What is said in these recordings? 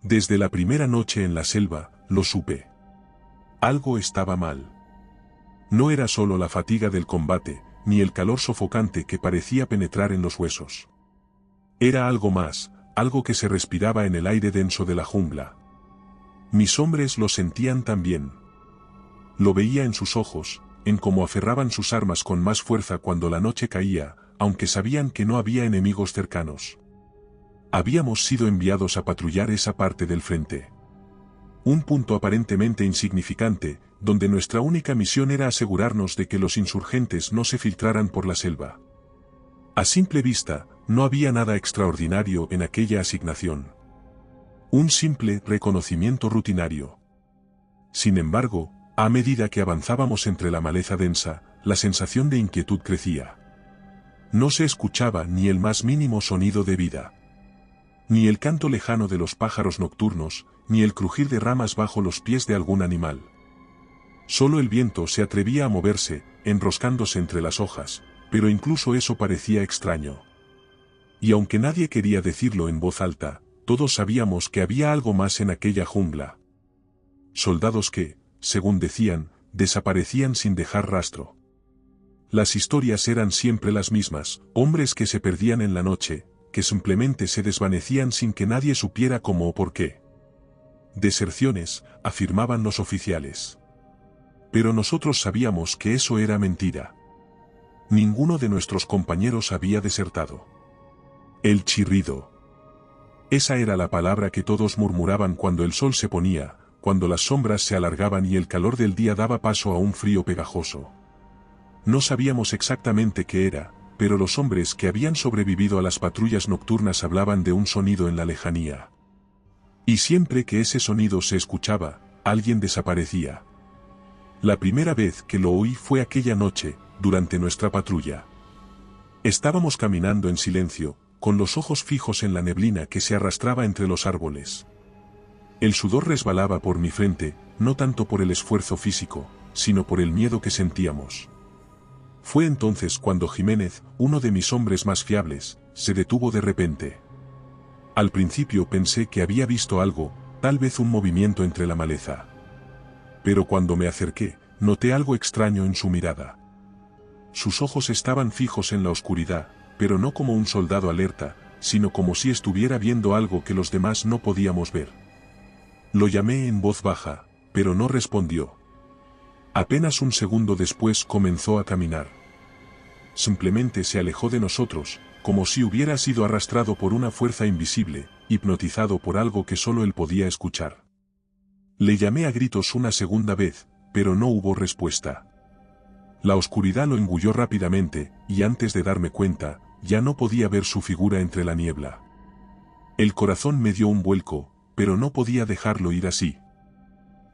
Desde la primera noche en la selva, lo supe. Algo estaba mal. No era solo la fatiga del combate, ni el calor sofocante que parecía penetrar en los huesos. Era algo más, algo que se respiraba en el aire denso de la jungla. Mis hombres lo sentían también. Lo veía en sus ojos, en cómo aferraban sus armas con más fuerza cuando la noche caía, aunque sabían que no había enemigos cercanos. Habíamos sido enviados a patrullar esa parte del frente. Un punto aparentemente insignificante, donde nuestra única misión era asegurarnos de que los insurgentes no se filtraran por la selva. A simple vista, no había nada extraordinario en aquella asignación. Un simple reconocimiento rutinario. Sin embargo, a medida que avanzábamos entre la maleza densa, la sensación de inquietud crecía. No se escuchaba ni el más mínimo sonido de vida. Ni el canto lejano de los pájaros nocturnos, ni el crujir de ramas bajo los pies de algún animal. Solo el viento se atrevía a moverse, enroscándose entre las hojas, pero incluso eso parecía extraño. Y aunque nadie quería decirlo en voz alta, todos sabíamos que había algo más en aquella jungla. Soldados que, según decían, desaparecían sin dejar rastro. Las historias eran siempre las mismas, hombres que se perdían en la noche, que simplemente se desvanecían sin que nadie supiera cómo o por qué. Deserciones, afirmaban los oficiales. Pero nosotros sabíamos que eso era mentira. Ninguno de nuestros compañeros había desertado. El chirrido. Esa era la palabra que todos murmuraban cuando el sol se ponía, cuando las sombras se alargaban y el calor del día daba paso a un frío pegajoso. No sabíamos exactamente qué era, pero los hombres que habían sobrevivido a las patrullas nocturnas hablaban de un sonido en la lejanía. Y siempre que ese sonido se escuchaba, alguien desaparecía. La primera vez que lo oí fue aquella noche, durante nuestra patrulla. Estábamos caminando en silencio, con los ojos fijos en la neblina que se arrastraba entre los árboles. El sudor resbalaba por mi frente, no tanto por el esfuerzo físico, sino por el miedo que sentíamos. Fue entonces cuando Jiménez, uno de mis hombres más fiables, se detuvo de repente. Al principio pensé que había visto algo, tal vez un movimiento entre la maleza. Pero cuando me acerqué, noté algo extraño en su mirada. Sus ojos estaban fijos en la oscuridad, pero no como un soldado alerta, sino como si estuviera viendo algo que los demás no podíamos ver. Lo llamé en voz baja, pero no respondió. Apenas un segundo después comenzó a caminar. Simplemente se alejó de nosotros, como si hubiera sido arrastrado por una fuerza invisible, hipnotizado por algo que solo él podía escuchar. Le llamé a gritos una segunda vez, pero no hubo respuesta. La oscuridad lo engulló rápidamente, y antes de darme cuenta, ya no podía ver su figura entre la niebla. El corazón me dio un vuelco, pero no podía dejarlo ir así.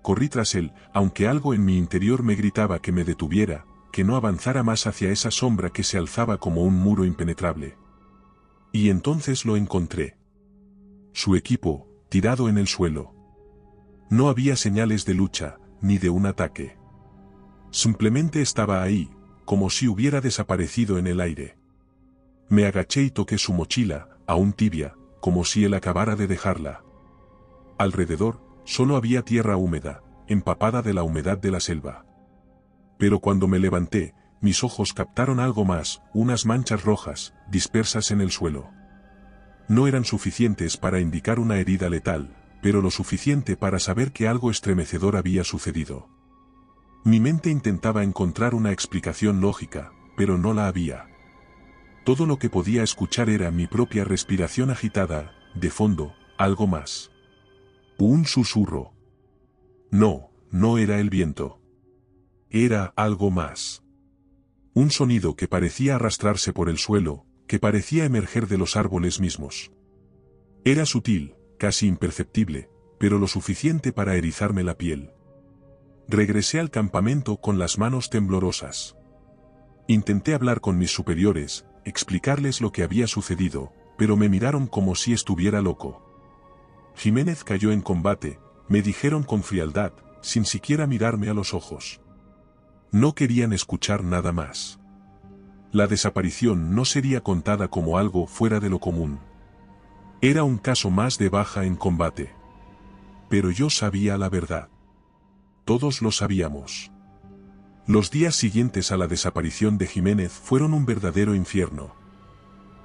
Corrí tras él, aunque algo en mi interior me gritaba que me detuviera, que no avanzara más hacia esa sombra que se alzaba como un muro impenetrable. Y entonces lo encontré. Su equipo, tirado en el suelo. No había señales de lucha, ni de un ataque. Simplemente estaba ahí, como si hubiera desaparecido en el aire. Me agaché y toqué su mochila, aún tibia, como si él acabara de dejarla. Alrededor, solo había tierra húmeda, empapada de la humedad de la selva. Pero cuando me levanté, mis ojos captaron algo más, unas manchas rojas, dispersas en el suelo. No eran suficientes para indicar una herida letal, pero lo suficiente para saber que algo estremecedor había sucedido. Mi mente intentaba encontrar una explicación lógica, pero no la había. Todo lo que podía escuchar era mi propia respiración agitada, de fondo, algo más. Un susurro. No, no era el viento. Era algo más. Un sonido que parecía arrastrarse por el suelo, que parecía emerger de los árboles mismos. Era sutil, casi imperceptible, pero lo suficiente para erizarme la piel. Regresé al campamento con las manos temblorosas. Intenté hablar con mis superiores, explicarles lo que había sucedido, pero me miraron como si estuviera loco. Jiménez cayó en combate, me dijeron con frialdad, sin siquiera mirarme a los ojos. No querían escuchar nada más. La desaparición no sería contada como algo fuera de lo común. Era un caso más de baja en combate. pero yo sabía la verdad. Todos lo sabíamos. Los días siguientes a la desaparición de Jiménez fueron un verdadero infierno.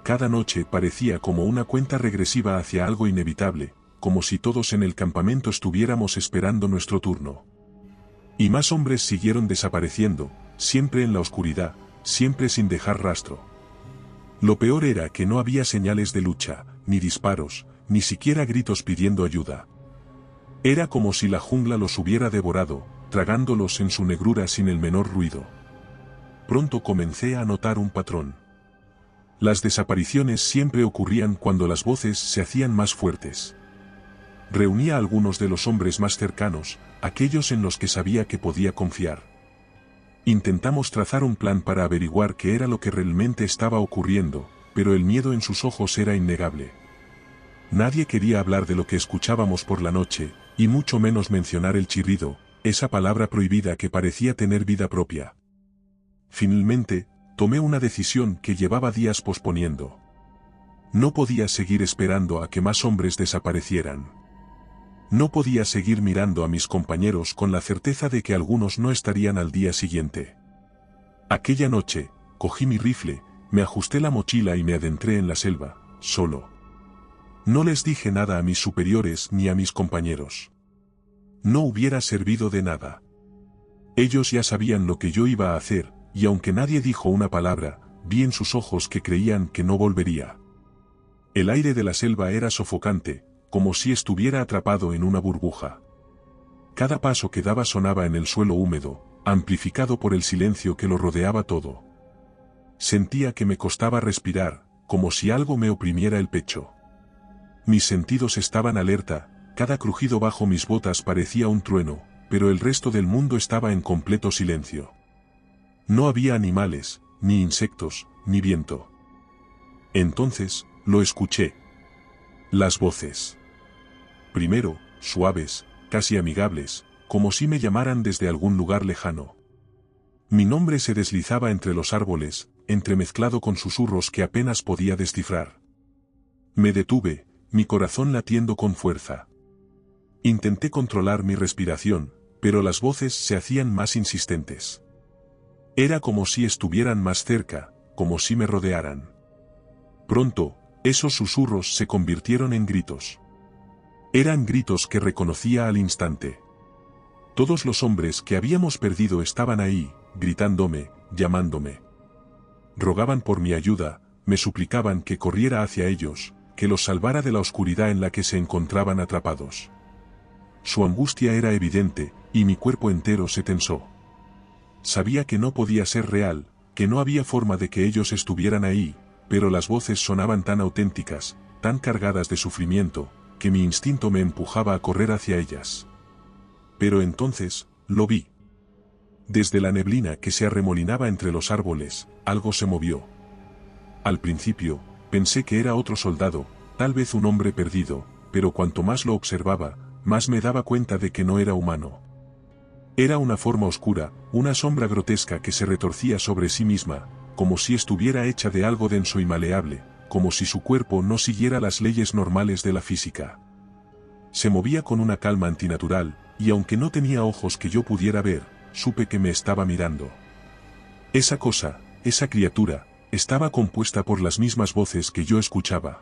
Cada noche parecía como una cuenta regresiva hacia algo inevitable, como si todos en el campamento estuviéramos esperando nuestro turno. Y más hombres siguieron desapareciendo, siempre en la oscuridad, siempre sin dejar rastro. Lo peor era que no había señales de lucha, ni disparos, ni siquiera gritos pidiendo ayuda. Era como si la jungla los hubiera devorado, tragándolos en su negrura sin el menor ruido. Pronto comencé a notar un patrón. Las desapariciones siempre ocurrían cuando las voces se hacían más fuertes. Reunía a algunos de los hombres más cercanos, aquellos en los que sabía que podía confiar. Intentamos trazar un plan para averiguar qué era lo que realmente estaba ocurriendo, pero el miedo en sus ojos era innegable. Nadie quería hablar de lo que escuchábamos por la noche, y mucho menos mencionar el chirrido, esa palabra prohibida que parecía tener vida propia. Finalmente, tomé una decisión que llevaba días posponiendo. No podía seguir esperando a que más hombres desaparecieran. No podía seguir mirando a mis compañeros con la certeza de que algunos no estarían al día siguiente. Aquella noche, cogí mi rifle, me ajusté la mochila y me adentré en la selva, solo. No les dije nada a mis superiores ni a mis compañeros. No hubiera servido de nada. Ellos ya sabían lo que yo iba a hacer, y aunque nadie dijo una palabra, vi en sus ojos que creían que no volvería. El aire de la selva era sofocante, como si estuviera atrapado en una burbuja. Cada paso que daba sonaba en el suelo húmedo, amplificado por el silencio que lo rodeaba todo. Sentía que me costaba respirar, como si algo me oprimiera el pecho. Mis sentidos estaban alerta, cada crujido bajo mis botas parecía un trueno, pero el resto del mundo estaba en completo silencio. No había animales, ni insectos, ni viento. Entonces, lo escuché. Las voces. Primero, suaves, casi amigables, como si me llamaran desde algún lugar lejano. Mi nombre se deslizaba entre los árboles, entremezclado con susurros que apenas podía descifrar. Me detuve, mi corazón latiendo con fuerza. Intenté controlar mi respiración, pero las voces se hacían más insistentes. Era como si estuvieran más cerca, como si me rodearan. Pronto, esos susurros se convirtieron en gritos. Eran gritos que reconocía al instante. Todos los hombres que habíamos perdido estaban ahí, gritándome, llamándome. Rogaban por mi ayuda, me suplicaban que corriera hacia ellos, que los salvara de la oscuridad en la que se encontraban atrapados. Su angustia era evidente, y mi cuerpo entero se tensó. Sabía que no podía ser real, que no había forma de que ellos estuvieran ahí, pero las voces sonaban tan auténticas, tan cargadas de sufrimiento, que mi instinto me empujaba a correr hacia ellas. Pero entonces, lo vi. Desde la neblina que se arremolinaba entre los árboles, algo se movió. Al principio, pensé que era otro soldado, tal vez un hombre perdido, pero cuanto más lo observaba, más me daba cuenta de que no era humano. Era una forma oscura, una sombra grotesca que se retorcía sobre sí misma, como si estuviera hecha de algo denso y maleable, como si su cuerpo no siguiera las leyes normales de la física. Se movía con una calma antinatural, y aunque no tenía ojos que yo pudiera ver, supe que me estaba mirando. Esa cosa, esa criatura, estaba compuesta por las mismas voces que yo escuchaba.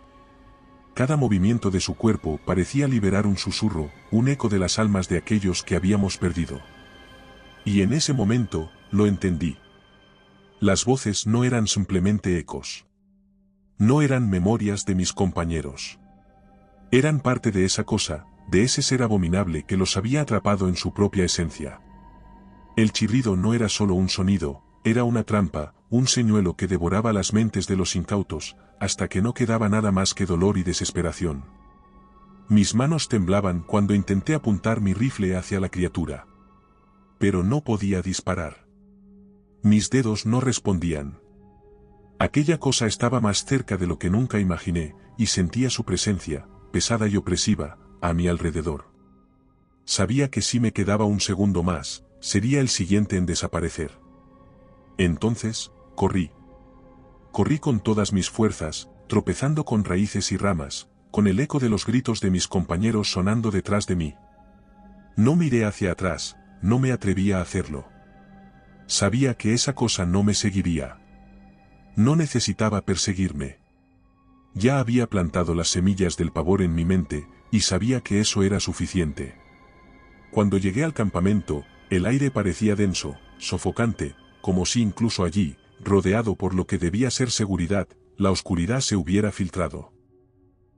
Cada movimiento de su cuerpo parecía liberar un susurro, un eco de las almas de aquellos que habíamos perdido. Y en ese momento, lo entendí. Las voces no eran simplemente ecos. No eran memorias de mis compañeros. Eran parte de esa cosa, de ese ser abominable que los había atrapado en su propia esencia. El chirrido no era solo un sonido, era una trampa, un señuelo que devoraba las mentes de los incautos, hasta que no quedaba nada más que dolor y desesperación. Mis manos temblaban cuando intenté apuntar mi rifle hacia la criatura. Pero no podía disparar. Mis dedos no respondían. Aquella cosa estaba más cerca de lo que nunca imaginé, y sentía su presencia, pesada y opresiva, a mi alrededor. Sabía que si me quedaba un segundo más, sería el siguiente en desaparecer. Entonces, corrí. Corrí con todas mis fuerzas, tropezando con raíces y ramas, con el eco de los gritos de mis compañeros sonando detrás de mí. No miré hacia atrás, no me atrevía a hacerlo. Sabía que esa cosa no me seguiría. No necesitaba perseguirme. Ya había plantado las semillas del pavor en mi mente, y sabía que eso era suficiente. Cuando llegué al campamento, el aire parecía denso, sofocante, como si incluso allí, rodeado por lo que debía ser seguridad, la oscuridad se hubiera filtrado.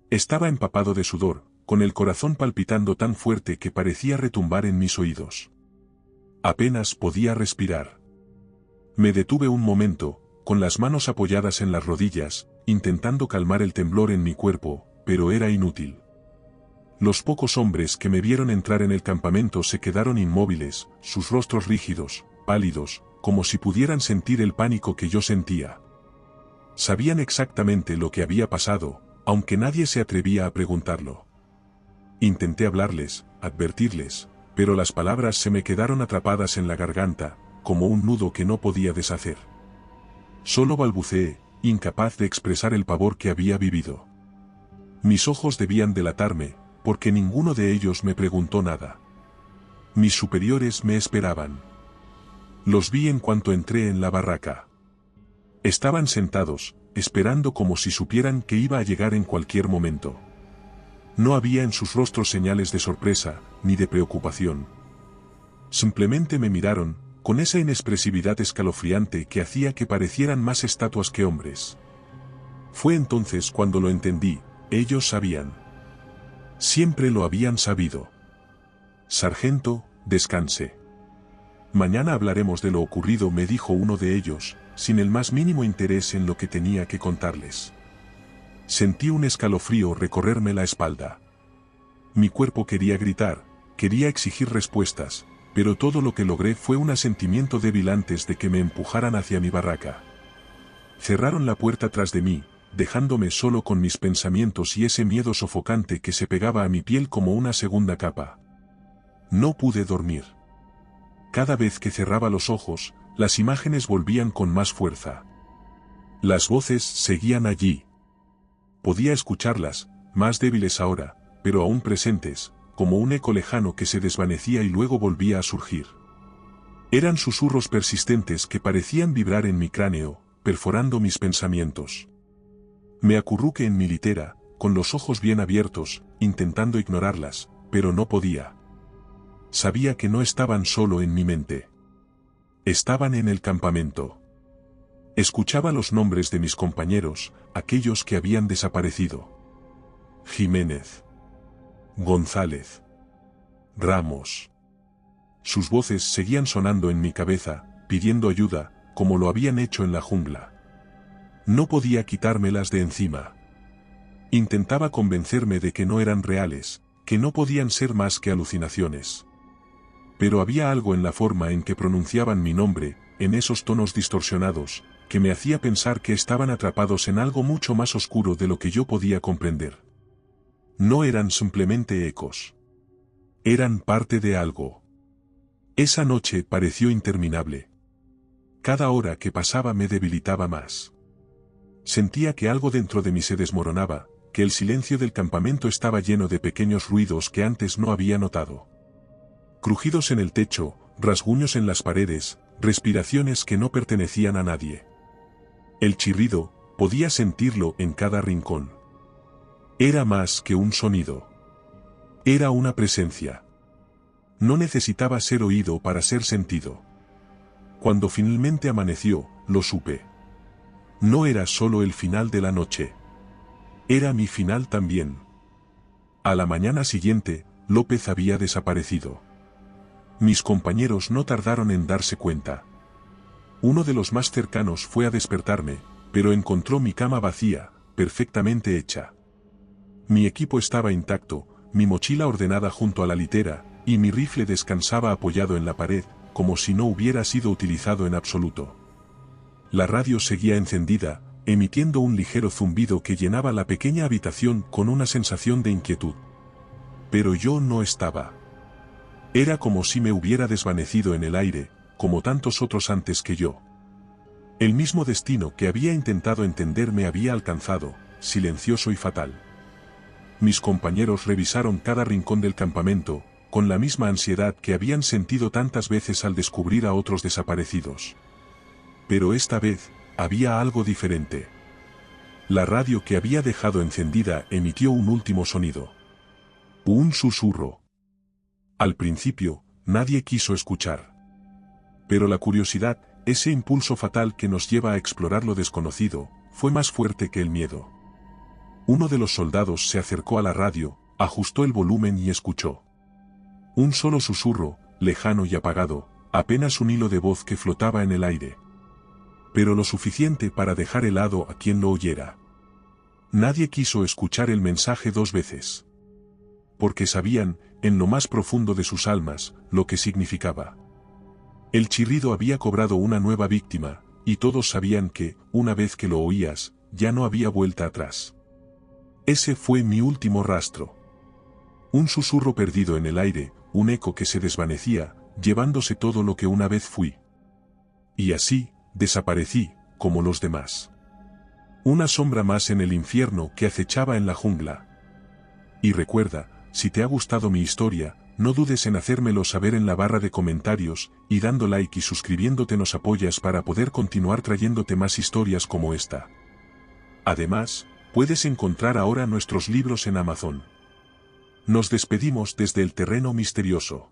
Estaba empapado de sudor, con el corazón palpitando tan fuerte que parecía retumbar en mis oídos. Apenas podía respirar. Me detuve un momento, con las manos apoyadas en las rodillas, intentando calmar el temblor en mi cuerpo, pero era inútil. Los pocos hombres que me vieron entrar en el campamento se quedaron inmóviles, sus rostros rígidos, pálidos, como si pudieran sentir el pánico que yo sentía. Sabían exactamente lo que había pasado, aunque nadie se atrevía a preguntarlo. Intenté hablarles, advertirles, pero las palabras se me quedaron atrapadas en la garganta, como un nudo que no podía deshacer. Solo balbuceé, incapaz de expresar el pavor que había vivido. Mis ojos debían delatarme, porque ninguno de ellos me preguntó nada. Mis superiores me esperaban. Los vi en cuanto entré en la barraca. Estaban sentados, esperando como si supieran que iba a llegar en cualquier momento. No había en sus rostros señales de sorpresa, ni de preocupación. Simplemente me miraron, con esa inexpresividad escalofriante que hacía que parecieran más estatuas que hombres. Fue entonces cuando lo entendí, ellos sabían. Siempre lo habían sabido. Sargento, descanse. Mañana hablaremos de lo ocurrido, me dijo uno de ellos, sin el más mínimo interés en lo que tenía que contarles. Sentí un escalofrío recorrerme la espalda. Mi cuerpo quería gritar, quería exigir respuestas, pero todo lo que logré fue un asentimiento débil antes de que me empujaran hacia mi barraca. Cerraron la puerta tras de mí, dejándome solo con mis pensamientos y ese miedo sofocante que se pegaba a mi piel como una segunda capa. No pude dormir. Cada vez que cerraba los ojos, las imágenes volvían con más fuerza. Las voces seguían allí. Podía escucharlas, más débiles ahora, pero aún presentes, como un eco lejano que se desvanecía y luego volvía a surgir. Eran susurros persistentes que parecían vibrar en mi cráneo, perforando mis pensamientos. Me acurruqué en mi litera, con los ojos bien abiertos, intentando ignorarlas, pero no podía. Sabía que no estaban solo en mi mente. Estaban en el campamento. Escuchaba los nombres de mis compañeros, aquellos que habían desaparecido. Jiménez. González. Ramos. Sus voces seguían sonando en mi cabeza, pidiendo ayuda, como lo habían hecho en la jungla. No podía quitármelas de encima. Intentaba convencerme de que no eran reales, que no podían ser más que alucinaciones. Pero había algo en la forma en que pronunciaban mi nombre, en esos tonos distorsionados, que me hacía pensar que estaban atrapados en algo mucho más oscuro de lo que yo podía comprender. No eran simplemente ecos. Eran parte de algo. Esa noche pareció interminable. Cada hora que pasaba me debilitaba más. Sentía que algo dentro de mí se desmoronaba, que el silencio del campamento estaba lleno de pequeños ruidos que antes no había notado. Crujidos en el techo, rasguños en las paredes, respiraciones que no pertenecían a nadie. El chirrido, podía sentirlo en cada rincón. Era más que un sonido. Era una presencia. No necesitaba ser oído para ser sentido. Cuando finalmente amaneció, lo supe. No era solo el final de la noche. Era mi final también. A la mañana siguiente, López había desaparecido. Mis compañeros no tardaron en darse cuenta. Uno de los más cercanos fue a despertarme, pero encontró mi cama vacía, perfectamente hecha. Mi equipo estaba intacto, mi mochila ordenada junto a la litera, y mi rifle descansaba apoyado en la pared, como si no hubiera sido utilizado en absoluto. La radio seguía encendida, emitiendo un ligero zumbido que llenaba la pequeña habitación con una sensación de inquietud. Pero yo no estaba. Era como si me hubiera desvanecido en el aire, como tantos otros antes que yo. El mismo destino que había intentado entender me había alcanzado, silencioso y fatal. Mis compañeros revisaron cada rincón del campamento, con la misma ansiedad que habían sentido tantas veces al descubrir a otros desaparecidos. Pero esta vez, había algo diferente. La radio que había dejado encendida emitió un último sonido. Un susurro. Al principio, nadie quiso escuchar. Pero la curiosidad, ese impulso fatal que nos lleva a explorar lo desconocido, fue más fuerte que el miedo. Uno de los soldados se acercó a la radio, ajustó el volumen y escuchó. Un solo susurro, lejano y apagado, apenas un hilo de voz que flotaba en el aire. Pero lo suficiente para dejar helado a quien lo oyera. Nadie quiso escuchar el mensaje 2 veces. Porque sabían, en lo más profundo de sus almas, lo que significaba. El chirrido había cobrado una nueva víctima, y todos sabían que, una vez que lo oías, ya no había vuelta atrás. Ese fue mi último rastro. Un susurro perdido en el aire, un eco que se desvanecía, llevándose todo lo que una vez fui. Y así, desaparecí, como los demás. Una sombra más en el infierno que acechaba en la jungla. Y recuerda, si te ha gustado mi historia, no dudes en hacérmelo saber en la barra de comentarios, y dando like y suscribiéndote nos apoyas para poder continuar trayéndote más historias como esta. Además, puedes encontrar ahora nuestros libros en Amazon. Nos despedimos desde el terreno misterioso.